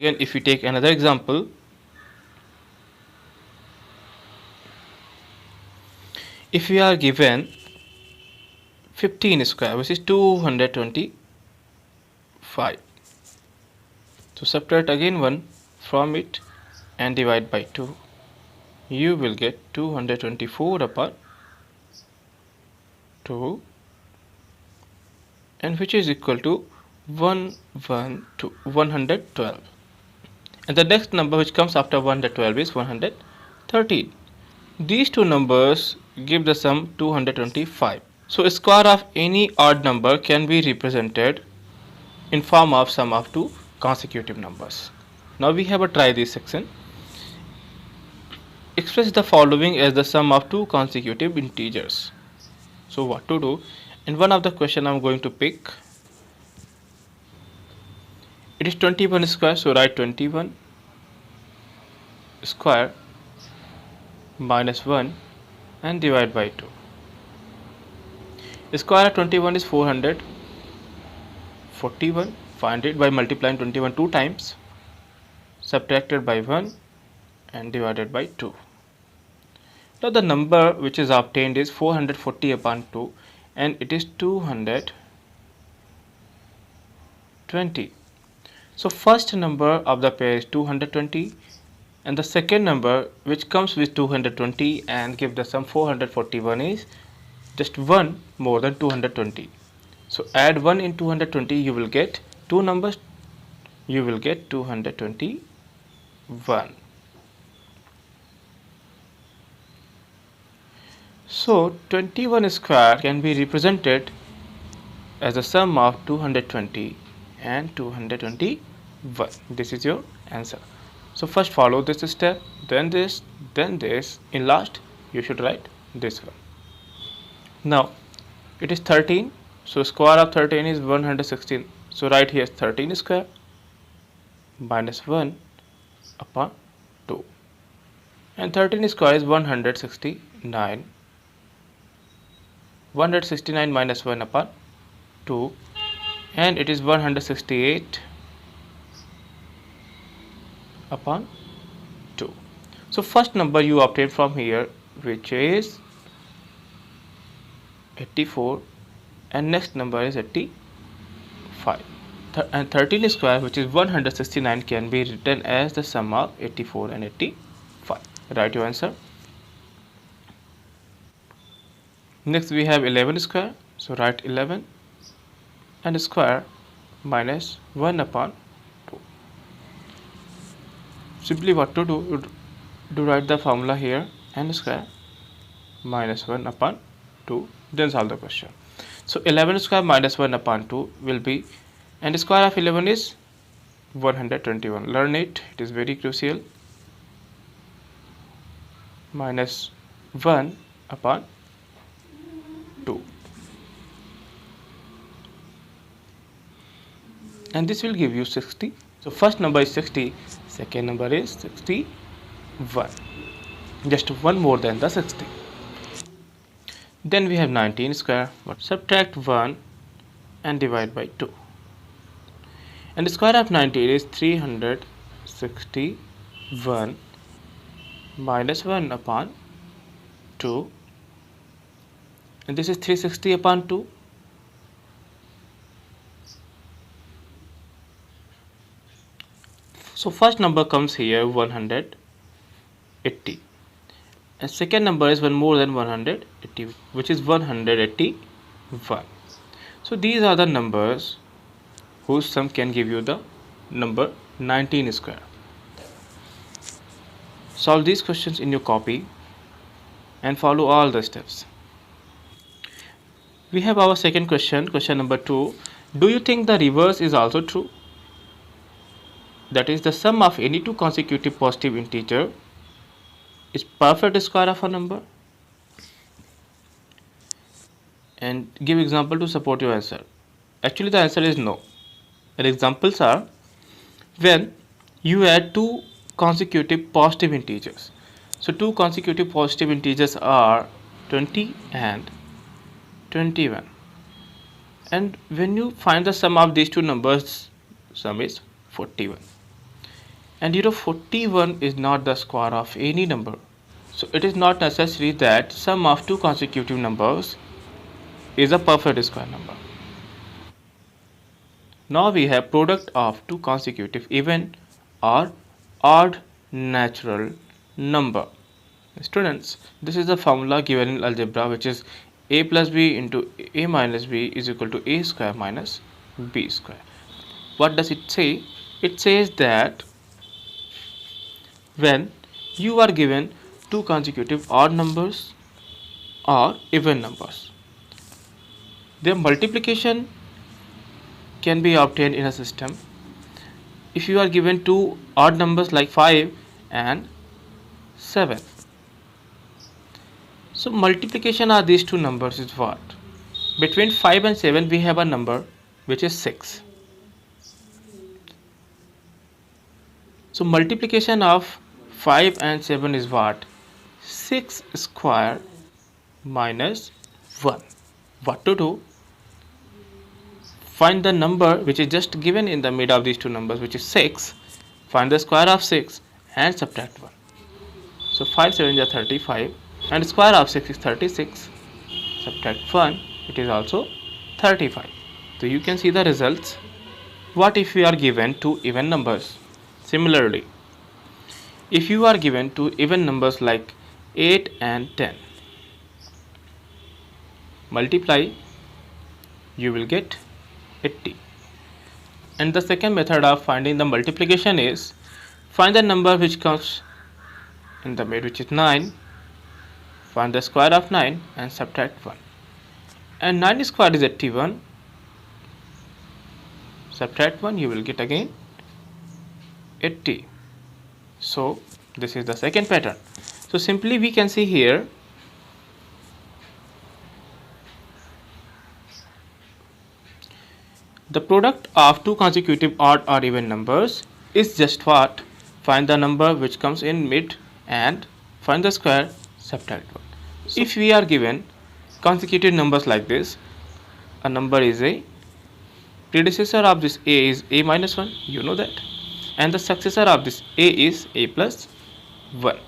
Again, if we take another example, if we are given 15 square, which is 225, so subtract again 1 from it and divide by 2, you will get 224 upon 2, and which is equal to 112. And the next number which comes after 112 is 113. These two numbers give the sum 225. So a square of any odd number can be represented in form of sum of two consecutive numbers. Now we have a try this section. Express the following as the sum of two consecutive integers. So what to do? In one of the question I am going to pick. It is 21 square, so write 21 square minus 1 and divide by 2. The square of 21 is 441. Find it by multiplying 21 two times, subtracted by 1 and divided by 2. Now the number which is obtained is 440 upon 2, and it is 220. So first number of the pair is 220, and the second number which comes with 220 and give the sum 441 is just 1 more than 220. So add 1 in 220, you will get two numbers, you will get 221. So 21 square can be represented as the sum of 220 and 221. This is your answer. So first follow this step, then this, then this. In last you should write this one. Now it is 13, so square of 13 is 116. So write here 13 square minus 1 upon 2, and 13 square is 169. 169 minus 1 upon 2, and it is 168 upon 2. So first number you obtain from here, which is 84, and next number is 85. And 13 square, which is 169, can be written as the sum of 84 and 85. Write your answer. Next we have 11 square, so write 11 and square minus 1 upon 2. Simply what to do, you write the formula here, and square minus 1 upon 2, then solve the question. So 11 square minus 1 upon 2 will be, and the square of 11 is 121. Learn it, it is very crucial. Minus 1 upon 2, and this will give you 60. So first number is 60, second number is 61, just one more than the 60. Then we have 19 square, but subtract 1 and divide by 2, and the square of 19 is 361 minus 1 upon 2, and this is 360 upon 2. So first number comes here 180, and second number is one more than 180, which is 181. So these are the numbers whose sum can give you the number 19 square. Solve these questions in your copy and follow all the steps. We have our second question, question number 2. Do you think the reverse is also true? That is, the sum of any two consecutive positive integer is perfect square of a number? And give example to support your answer. Actually the answer is no. And examples are when you add two consecutive positive integers. So two consecutive positive integers are 20 and 21, and when you find the sum of these two numbers, sum is 41. And 41 is not the square of any number. So it is not necessary that sum of two consecutive numbers is a perfect square number. Now we have product of two consecutive even or odd natural number. Students, this is the formula given in algebra, which is a plus b into a minus b is equal to a square minus b square. What does it say? It says that when you are given two consecutive odd numbers or even numbers, their multiplication can be obtained in a system. If you are given two odd numbers like 5 and 7, so multiplication of these two numbers is what? Between 5 and 7 we have a number which is 6. So multiplication of 5 and 7 is what? 6 square minus 1. What to do? Find the number which is just given in the middle of these two numbers, which is 6. Find the square of 6 and subtract 1. So 5 7 is 35 and square of 6 is 36. Subtract 1, it is also 35. So you can see the results. What if we are given two even numbers? Similarly, if you are given two even numbers like 8 and 10, multiply, you will get 80. And the second method of finding the multiplication is find the number which comes in the mid, which is 9. Find the square of 9 and subtract 1. And 9 squared is 81. Subtract 1, you will get again 80. So this is the second pattern. So simply we can see here the product of two consecutive odd or even numbers is just what? Find the number which comes in mid and find the square, subtract 1. So if we are given consecutive numbers like this, a number is a predecessor of this a is a minus 1, you know that, and the successor of this a is a plus 1.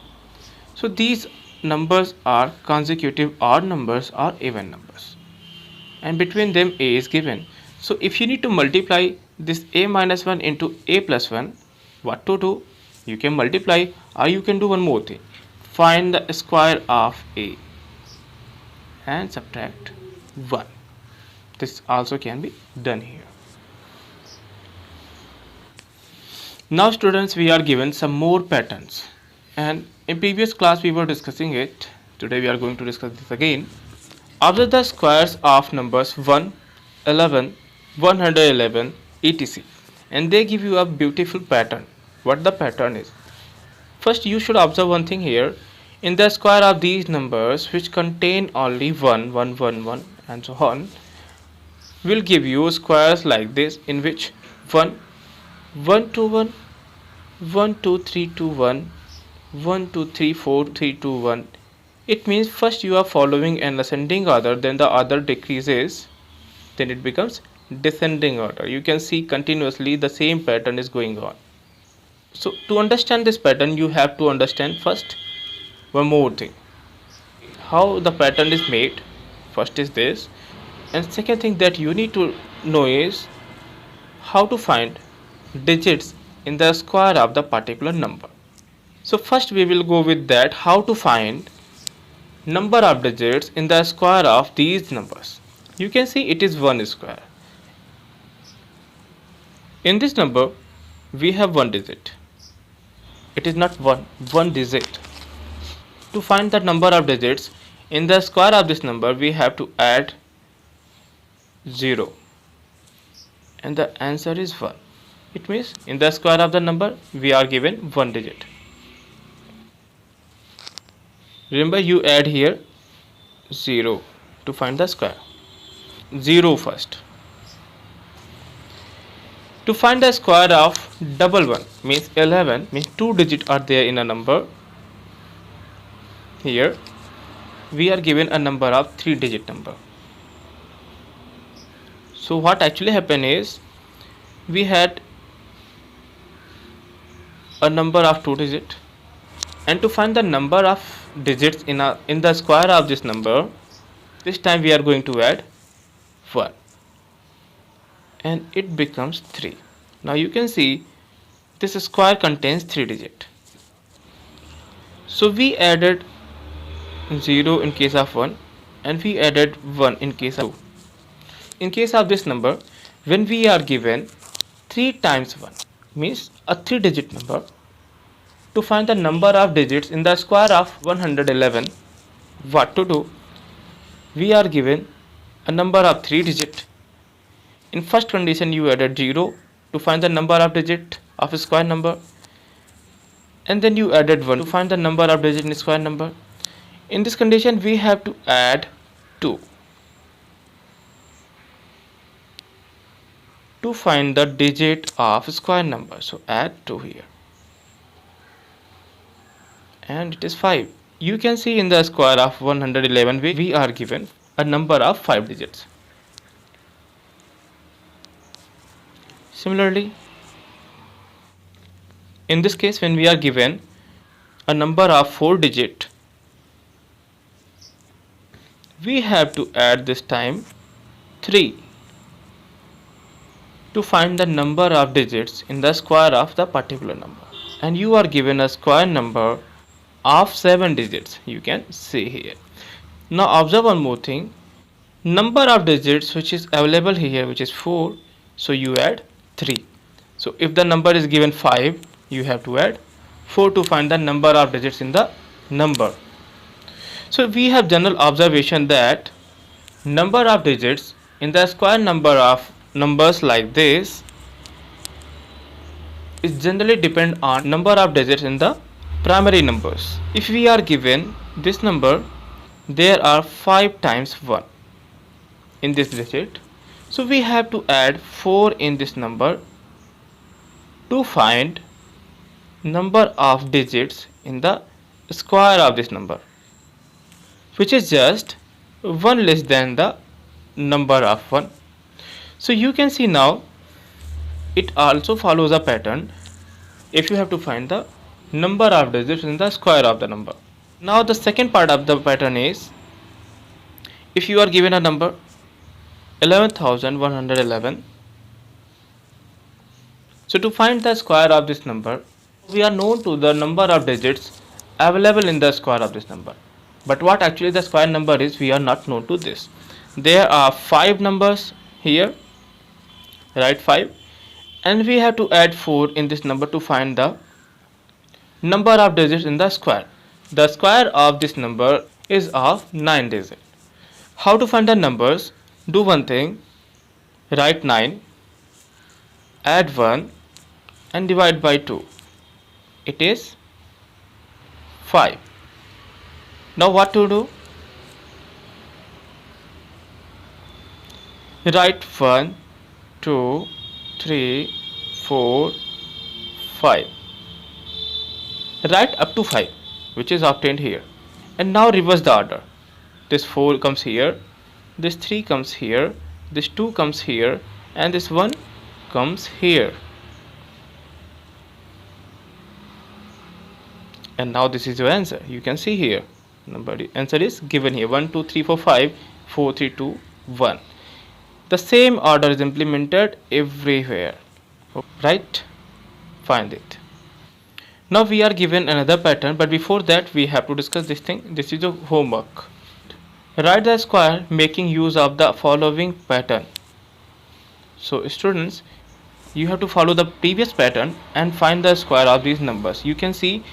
So these numbers are consecutive odd numbers or even numbers, and between them a is given. So if you need to multiply this a minus 1 into a plus 1, what to do? You can multiply, or you can do one more thing. Find the square of a and subtract 1. This also can be done here. Now students, we are given some more patterns, and in previous class we were discussing it. Today we are going to discuss this again. Observe the squares of numbers 1, 11, 111, etc. And they give you a beautiful pattern. What the pattern is? First you should observe one thing here. In the square of these numbers which contain only 1, 1, 1, 1 and so on, will give you squares like this, in which 1, 1, 2, 1, 1, 2, 3, 2, 1, 1, 2, 3, 4, 3, 2, 1. It means first you are following an ascending order, then the order decreases, then it becomes descending order. You can see continuously the same pattern is going on. So to understand this pattern, you have to understand first one more thing. How the pattern is made. First is this, and second thing that you need to know is how to find digits in the square of the particular number. So first we will go with that, how to find number of digits in the square of these numbers. You can see it is 1 square. In this number we have one digit. It is not one digit. To find the number of digits in the square of this number, we have to add 0, and the answer is 1. It means in the square of the number we are given one digit. Remember, you add here 0 to find the square. 0 first. To find the square of double 1 means 11, means two digits are there in a number. Here we are given a number of 3-digit number. So what actually happened is, we had a number of 2 digits, and to find the number of digits in the square of this number, this time we are going to add 1 and it becomes 3. Now you can see this square contains 3 digits. So we added 0 in case of 1 and we added 1 in case of 2. In case of this number, when we are given 3 times 1 means a 3 digit number, to find the number of digits in the square of 111, what to do? We are given a number of 3 digits. In first condition you added 0 to find the number of digit of a square number, and then you added 1 to find the number of digit in square number. In this condition we have to add 2 to find the digit of square number. So add 2 here and it is 5. You can see in the square of 111 we are given a number of 5 digits. Similarly, in this case when we are given a number of 4 digit, we have to add this time 3 to find the number of digits in the square of the particular number, and you are given a square number of 7 digits, you can see here. Now observe one more thing, number of digits which is available here which is 4, so you add 3. So if the number is given 5, you have to add 4 to find the number of digits in the number. So we have general observation that number of digits in the square number of numbers like this is generally depend on number of digits in the primary numbers. If we are given this number, there are 5 times 1 in this digit, so we have to add 4 in this number to find number of digits in the square of this number, which is just 1 less than the number of 1. So you can see now it also follows a pattern if you have to find the number of digits in the square of the number. Now the second part of the pattern is, if you are given a number 11,111, so to find the square of this number, we are known to the number of digits available in the square of this number, but what actually the square number is, we are not known to this. There are 5 numbers here, right, 5, and we have to add 4 in this number to find the number of digits in the square. The square of this number is of 9 digits. How to find the numbers? Do one thing, write 9, add 1 and divide by 2. It is 5. Now what to do? Write 1, 2, 3, 4, 5. Write up to 5, which is obtained here, and now reverse the order. This 4 comes here, this 3 comes here, this 2 comes here, and this 1 comes here. And now this is your answer. You can see here, answer is given here, 1 2 3 4 5 4 3 2 1. The same order is implemented everywhere, right? Find it. Now we are given another pattern, but before that we have to discuss this thing. This is the homework. Write the square making use of the following pattern. So students, you have to follow the previous pattern and find the square of these numbers. You can see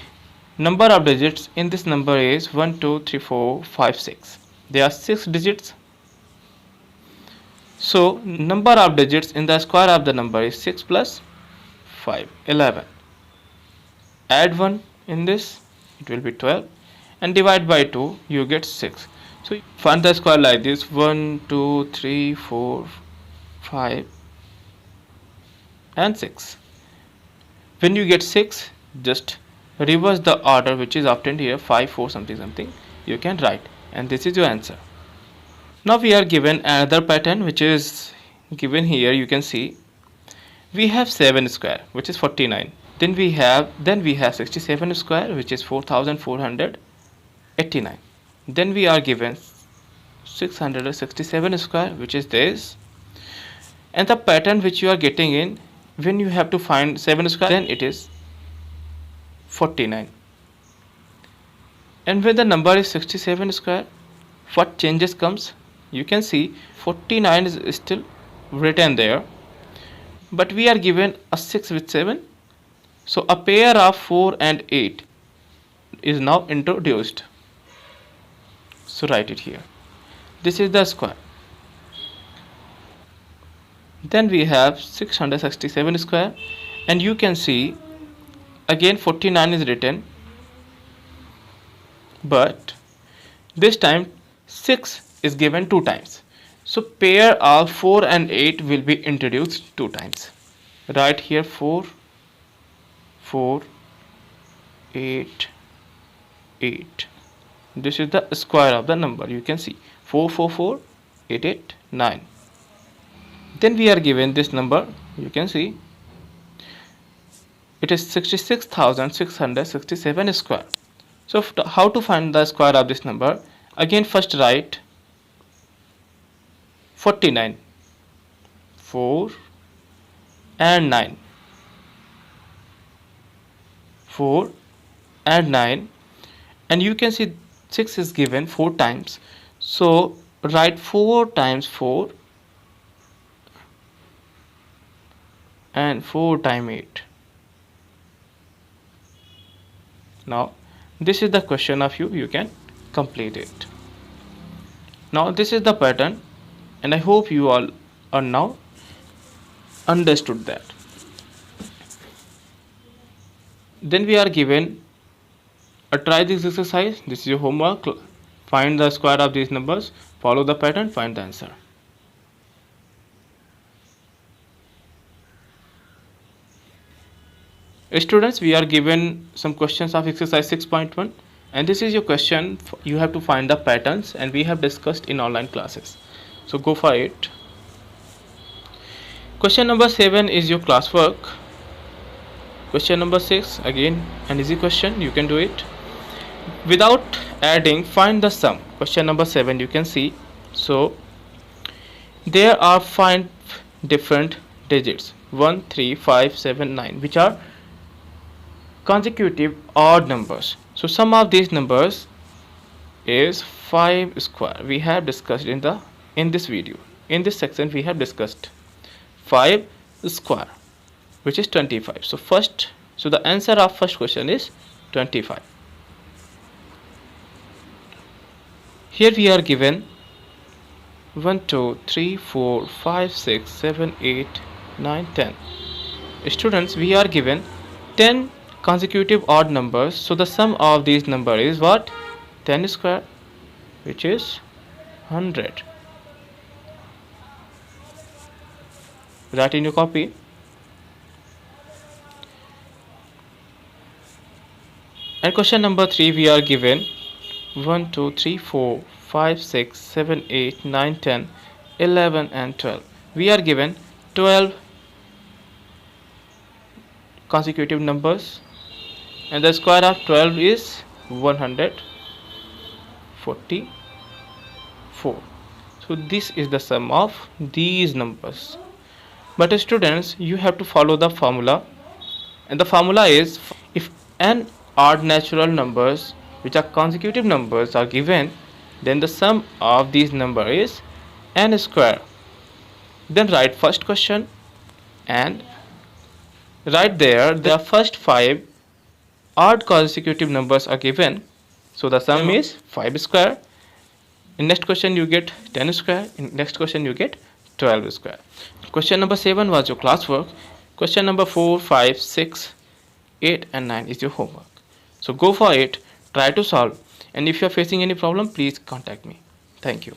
number of digits in this number is 1 2 3 4 5 6. There are 6 digits. So number of digits in the square of the number is 6 plus 5, 11. Add 1 in this, it will be 12, and divide by 2, you get 6. So find the square like this, 1 2 3 4 5 and 6. When you get 6, just reverse the order which is obtained here, 5 4 something something, you can write, and this is your answer. Now we are given another pattern which is given here. You can see we have 7 square which is 49. Then we have 67 square, which is 4489. Then we are given 667 square, which is this. And the pattern which you are getting in, when you have to find 7 square, then it is 49. And when the number is 67 square, what changes comes? You can see 49 is still written there, but we are given a 6 with 7. So a pair of 4 and 8 is now introduced. So write it here. This is the square. Then we have 667 square, and you can see again 49 is written, but this time 6 is given 2 times. So pair of 4 and 8 will be introduced 2 times. Write here 4, 4, 8, 8. This is the square of the number. You can see 4, 4, 4, 8, 8, 9. Then we are given this number. You can see it is 66,667 square. So how to find the square of this number? Again, first write 49, 4 and 9, 4 and 9, and you can see 6 is given 4 times. So write 4 times 4 and 4 times 8. Now this is the question of you can complete it. Now this is the pattern, and I hope you all are now understood that. Then we are given a try this exercise. This is your homework. Find the square of these numbers, follow the pattern, find the answer. Students, we are given some questions of exercise 6.1, and this is your question. You have to find the patterns, and we have discussed in online classes. So go for it. Question number 7 is your classwork. Question number 6, again an easy question, you can do it. Without adding, find the sum. Question number 7, you can see. So there are 5 different digits, 1, 3, 5, 7, 9, which are consecutive odd numbers. So sum of these numbers is 5 square. We have discussed in this video. In this section we have discussed 5 square, which is 25. So the answer of first question is 25. Here we are given 1, 2, 3, 4, 5, 6, 7, 8, 9, 10. Students, we are given 10 consecutive odd numbers. So the sum of these numbers is what? 10 square, which is 100. Write in your copy. And question number 3, we are given 1, 2, 3, 4, 5, 6, 7, 8, 9, 10, 11 and 12. We are given 12 consecutive numbers, and the square of 12 is 144. So this is the sum of these numbers. But students, you have to follow the formula, and the formula is, if n odd natural numbers which are consecutive numbers are given, then the sum of these number is n square. Then write first question, and right there the first 5 odd consecutive numbers are given, so the sum is 5 square. In next question you get 10 square, in next question you get 12 square. Question number 7 was your classwork. Question number 4, 5, 6, 8 and 9 is your homework. So go for it, try to solve, and if you are facing any problem, please contact me. Thank you.